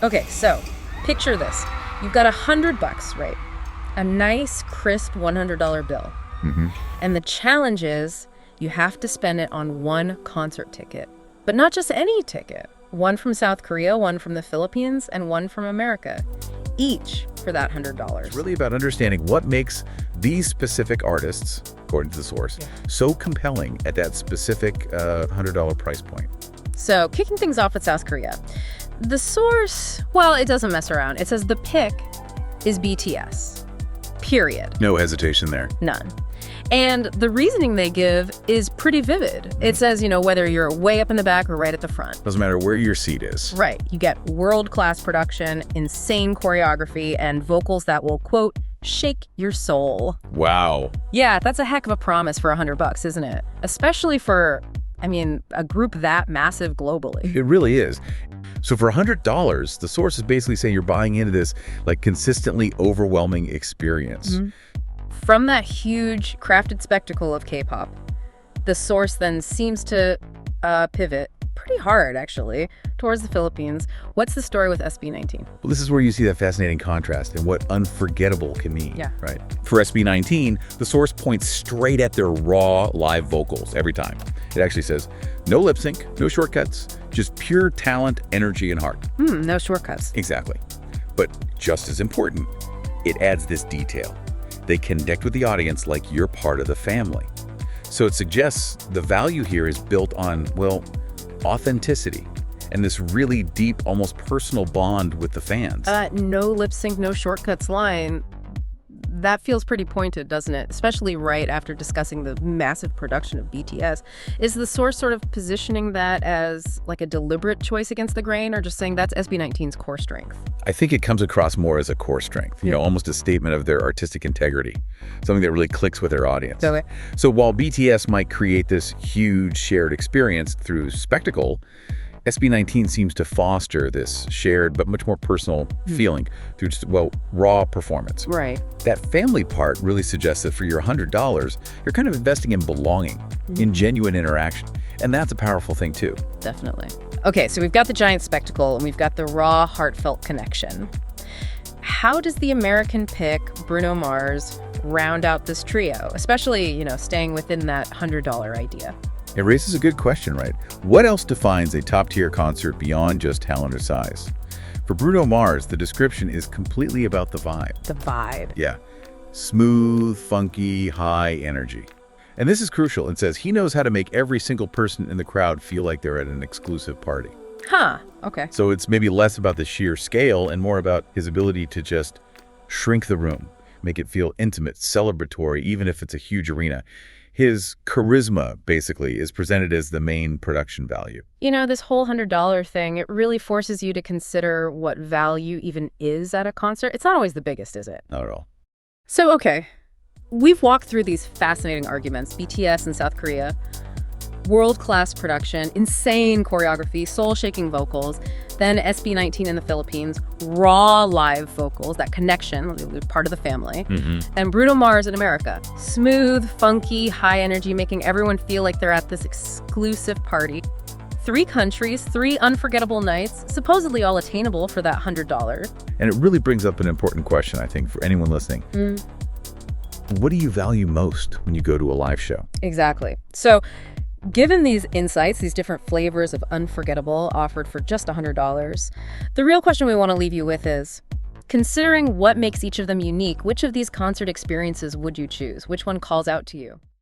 Okay, so picture this. You've got $100, right? A nice, crisp $100 bill. And the challenge is you have to spend it on one concert ticket. But not just any ticket. One from South Korea, one from the Philippines, and one from America. Each for that $100. It's really about understanding what makes these specific artists, according to the source, so compelling at that specific $100 price point. So, kicking things off with South Korea. The source, well, it doesn't mess around. It says the pick is BTS. Period. No hesitation there. None. And the reasoning they give is pretty vivid. It says, whether you're way up in the back or right at the front. Doesn't matter where your seat is. Right. You get world-class production, insane choreography, and vocals that will, quote, shake your soul. Wow. Yeah, that's a heck of a promise for $100, isn't it? Especially for, a group that massive globally. It really is. So for $100, the source is basically saying you're buying into this consistently overwhelming experience. From that huge crafted spectacle of K-pop, the source then seems to pivot pretty hard, actually, towards the Philippines. What's the story with SB19? Well, this is where you see that fascinating contrast and what unforgettable can mean. Yeah. Right. For SB19, the source points straight at their raw live vocals every time. It actually says, no lip sync, no shortcuts, just pure talent, energy, and heart. No shortcuts. Exactly. But just as important, it adds this detail. They connect with the audience like you're part of the family. So it suggests the value here is built on, authenticity and this really deep, almost personal bond with the fans. No lip sync, no shortcuts line. That feels pretty pointed, doesn't it? Especially right after discussing the massive production of BTS. Is the source sort of positioning that as like a deliberate choice against the grain, or just saying that's SB19's core strength? I think it comes across more as a core strength, almost a statement of their artistic integrity, something that really clicks with their audience. Okay. So while BTS might create this huge shared experience through spectacle, SB19 seems to foster this shared but much more personal feeling through just, raw performance. Right. That family part really suggests that for your $100, you're kind of investing in belonging, in genuine interaction. And that's a powerful thing too. Definitely. Okay, so we've got the giant spectacle and we've got the raw, heartfelt connection. How does the American pick, Bruno Mars, round out this trio, especially, staying within that $100 idea? It raises a good question, right? What else defines a top-tier concert beyond just talent or size? For Bruno Mars, the description is completely about the vibe. The vibe. Yeah. Smooth, funky, high energy. And this is crucial. It says he knows how to make every single person in the crowd feel like they're at an exclusive party. Huh. Okay. So it's maybe less about the sheer scale and more about his ability to just shrink the room, make it feel intimate, celebratory, even if it's a huge arena. His charisma, basically, is presented as the main production value. This whole $100 thing, it really forces you to consider what value even is at a concert. It's not always the biggest, is it? Not at all. So, okay, we've walked through these fascinating arguments. BTS in South Korea, world-class production, insane choreography, soul-shaking vocals. Then SB19 in the Philippines, raw live vocals, that connection, part of the family. And Bruno Mars in America, smooth, funky, high energy, making everyone feel like they're at this exclusive party. 3 countries, 3 unforgettable nights, supposedly all attainable for that $100. And it really brings up an important question, I think, for anyone listening. What do you value most when you go to a live show? Exactly. So, given these insights, these different flavors of unforgettable offered for just $100, the real question we want to leave you with is, considering what makes each of them unique, which of these concert experiences would you choose? Which one calls out to you?